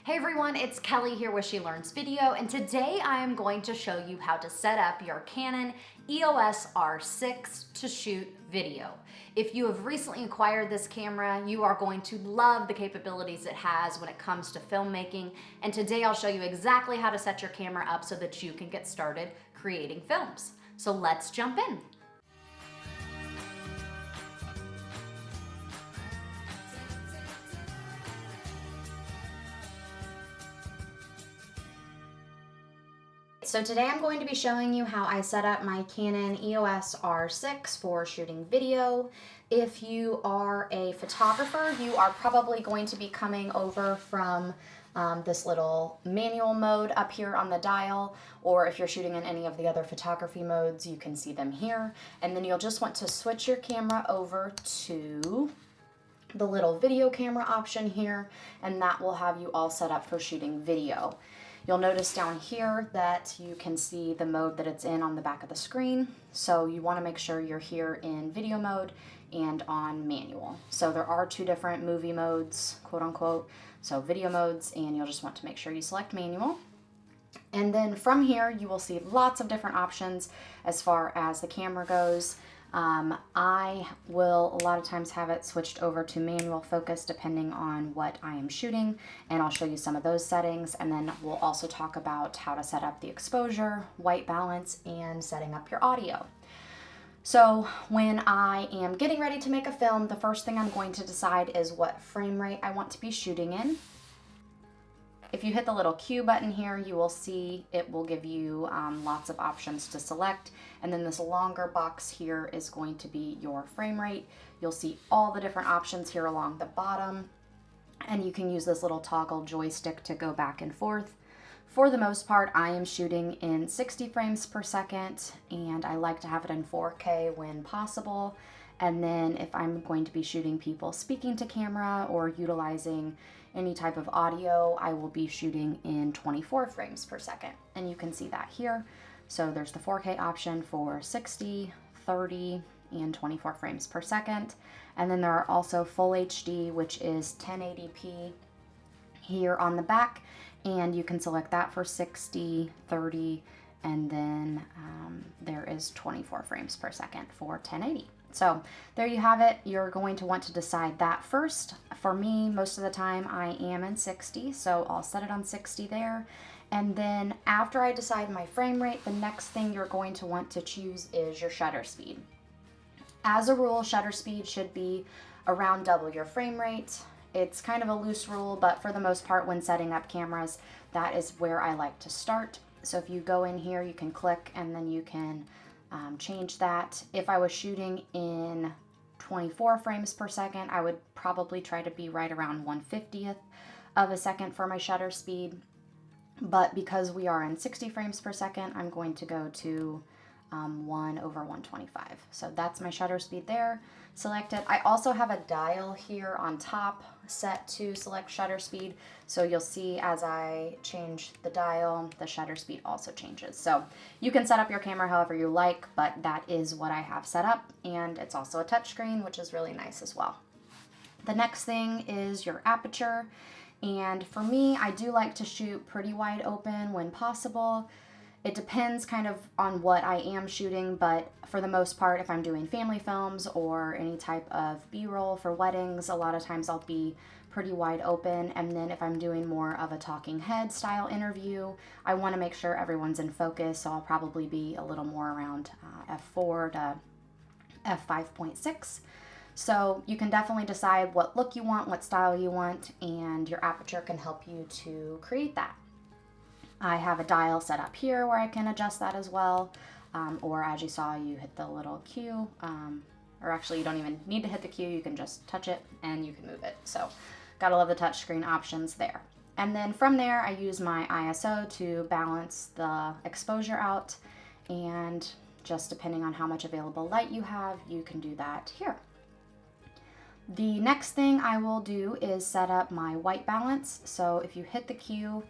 Hey everyone, it's Kelly here with She Learns Video, and today I am going to show you how to set up your Canon EOS R6 to shoot video. If you have recently acquired this camera, you are going to love the capabilities it has when it comes to filmmaking, and today I'll show you exactly how to set your camera up so that you can get started creating films. So let's jump in. So today I'm going to be showing you how I set up my Canon EOS R6 for shooting video. If you are a photographer, you are probably going to be coming over from this little manual mode up here on the dial, or if you're shooting in any of the other photography modes, you can see them here. And then you'll just want to switch your camera over to the little video camera option here, and that will have you all set up for shooting video. You'll notice down here that you can see the mode that it's in on the back of the screen. So you want to make sure you're here in video mode and on manual. So there are two different movie modes, quote unquote. So video modes, and you'll just want to make sure you select manual. And then from here, you will see lots of different options as far as the camera goes. I will a lot of times have it switched over to manual focus depending on what I am shooting, and I'll show you some of those settings, and then we'll also talk about how to set up the exposure, white balance, and setting up your audio. So when I am getting ready to make a film, the first thing I'm going to decide is what frame rate I want to be shooting in. If you hit the little Q button here, you will see it will give you lots of options to select. And then this longer box here is going to be your frame rate. You'll see all the different options here along the bottom. And you can use this little toggle joystick to go back and forth. For the most part, I am shooting in 60 frames per second, and I like to have it in 4K when possible. And then if I'm going to be shooting people speaking to camera or utilizing any type of audio, I will be shooting in 24 frames per second. And you can see that here. So there's the 4K option for 60, 30, and 24 frames per second. And then there are also full HD, which is 1080p here on the back. And you can select that for 60, 30, and then there is 24 frames per second for 1080. So there you have it. You're going to want to decide that first. For me, most of the time I am in 60, so I'll set it on 60 there. And then after I decide my frame rate, the next thing you're going to want to choose is your shutter speed. As a rule, shutter speed should be around double your frame rate. It's kind of a loose rule, but for the most part when setting up cameras, that is where I like to start. So if you go in here, you can click and then you can change that. If I was shooting in 24 frames per second, I would probably try to be right around 1/50th of a second for my shutter speed. But because we are in 60 frames per second, I'm going to go to 1/125. So that's my shutter speed there. Select it. I also have a dial here on top set to select shutter speed. So you'll see as I change the dial, the shutter speed also changes. So you can set up your camera however you like, but that is what I have set up. And it's also a touchscreen, which is really nice as well. The next thing is your aperture. And for me, I do like to shoot pretty wide open when possible. It depends kind of on what I am shooting, but for the most part, if I'm doing family films or any type of B-roll for weddings, a lot of times I'll be pretty wide open. And then if I'm doing more of a talking head style interview, I want to make sure everyone's in focus, so I'll probably be a little more around f4 to f5.6. So you can definitely decide what look you want, what style you want, and your aperture can help you to create that. I have a dial set up here where I can adjust that as well, or as you saw, you hit the little Q, or actually you don't even need to hit the Q, you can just touch it and you can move it. So gotta love the touchscreen options there. And then from there, I use my ISO to balance the exposure out, and just depending on how much available light you have, you can do that here. The next thing I will do is set up my white balance. So if you hit the Q,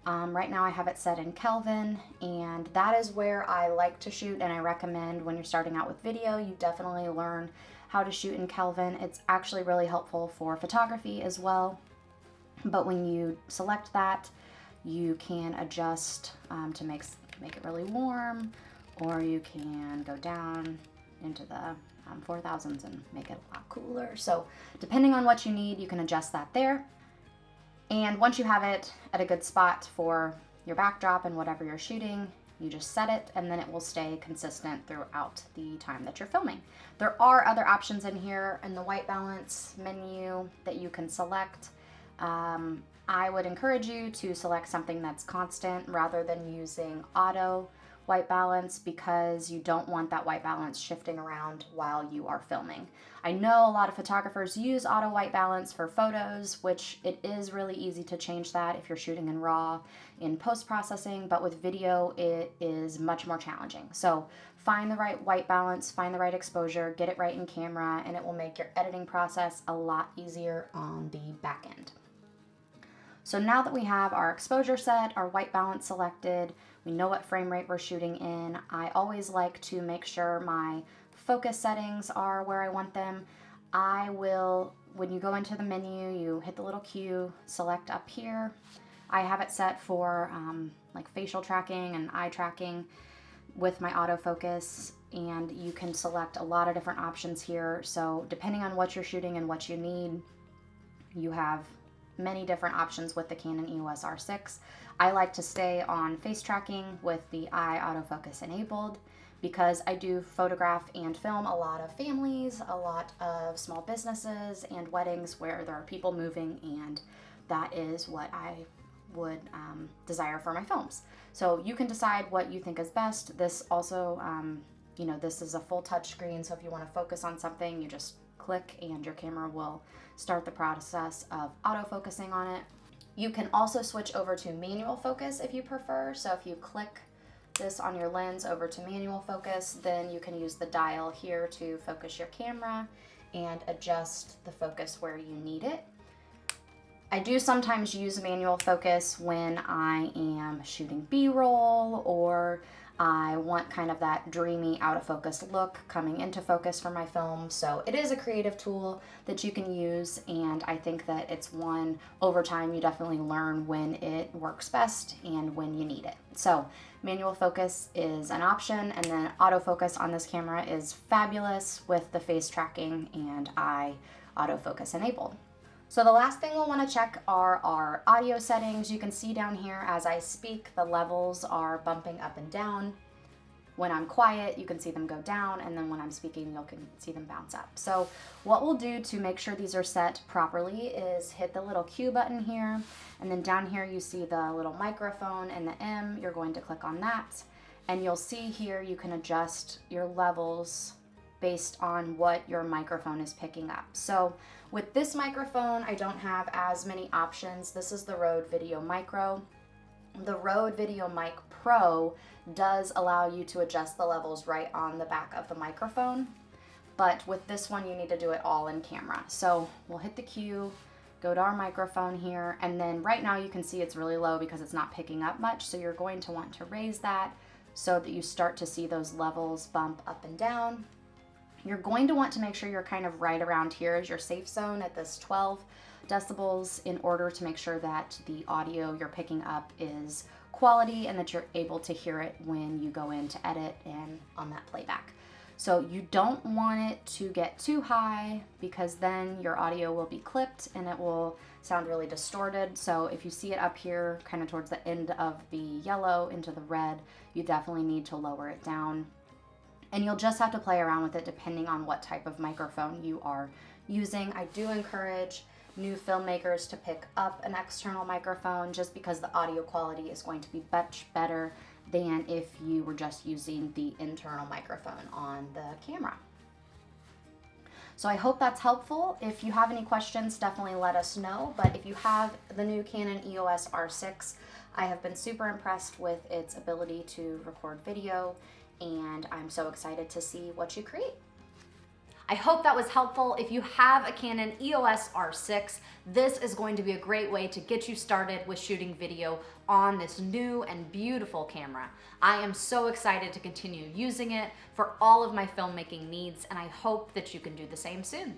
right now I have it set in Kelvin, and that is where I like to shoot, and I recommend when you're starting out with video, you definitely learn how to shoot in Kelvin. It's actually really helpful for photography as well. But when you select that, you can adjust to make it really warm, or you can go down into the 4000s and make it a lot cooler. So depending on what you need, you can adjust that there. And once you have it at a good spot for your backdrop and whatever you're shooting, you just set it, and then it will stay consistent throughout the time that you're filming. There are other options in here in the white balance menu that you can select. I would encourage you to select something that's constant rather than using auto white balance, because you don't want that white balance shifting around while you are filming. I know a lot of photographers use auto white balance for photos, which it is really easy to change that if you're shooting in RAW in post-processing, but with video it is much more challenging. So find the right white balance, find the right exposure, get it right in camera, and it will make your editing process a lot easier on the back end. So now that we have our exposure set, our white balance selected, we know what frame rate we're shooting in, I always like to make sure my focus settings are where I want them. I will, when you go into the menu, you hit the little Q, select up here. I have it set for like facial tracking and eye tracking with my autofocus, and you can select a lot of different options here. So depending on what you're shooting and what you need, you have many different options with the Canon EOS R6. I like to stay on face tracking with the eye autofocus enabled, because I do photograph and film a lot of families, a lot of small businesses and weddings where there are people moving, and that is what I would desire for my films. So you can decide what you think is best. This also, you know, this is a full touch screen, so if you want to focus on something, you just click and your camera will start the process of autofocusing on it. You can also switch over to manual focus if you prefer. So if you click this on your lens over to manual focus, then you can use the dial here to focus your camera and adjust the focus where you need it. I do sometimes use manual focus when I am shooting B-roll, or I want kind of that dreamy out of focus look coming into focus for my film. So it is a creative tool that you can use, and I think that it's one over time you definitely learn when it works best and when you need it. So manual focus is an option, and then autofocus on this camera is fabulous with the face tracking and eye autofocus enabled. So the last thing we'll want to check are our audio settings. You can see down here as I speak, the levels are bumping up and down. When I'm quiet, you can see them go down, and then when I'm speaking, you can see them bounce up. So what we'll do to make sure these are set properly is hit the little Q button here, and then down here you see the little microphone and the M. You're going to click on that, and you'll see here you can adjust your levels based on what your microphone is picking up. So with this microphone, I don't have as many options. This is the Rode Video Micro. The Rode Video Mic Pro does allow you to adjust the levels right on the back of the microphone, but with this one you need to do it all in camera. So we'll hit the Q, go to our microphone here, and then right now you can see it's really low because it's not picking up much, so you're going to want to raise that so that you start to see those levels bump up and down. You're going to want to make sure you're kind of right around here as your safe zone at this 12 decibels in order to make sure that the audio you're picking up is quality and that you're able to hear it when you go in to edit and on that playback. So you don't want it to get too high, because then your audio will be clipped and it will sound really distorted. So if you see it up here kind of towards the end of the yellow into the red, you definitely need to lower it down. And you'll just have to play around with it depending on what type of microphone you are using. I do encourage new filmmakers to pick up an external microphone, just because the audio quality is going to be much better than if you were just using the internal microphone on the camera. So I hope that's helpful. If you have any questions, definitely let us know. But if you have the new Canon EOS R6, I have been super impressed with its ability to record video, and I'm so excited to see what you create. I hope that was helpful. If you have a Canon EOS R6, this is going to be a great way to get you started with shooting video on this new and beautiful camera. I am so excited to continue using it for all of my filmmaking needs, and I hope that you can do the same soon.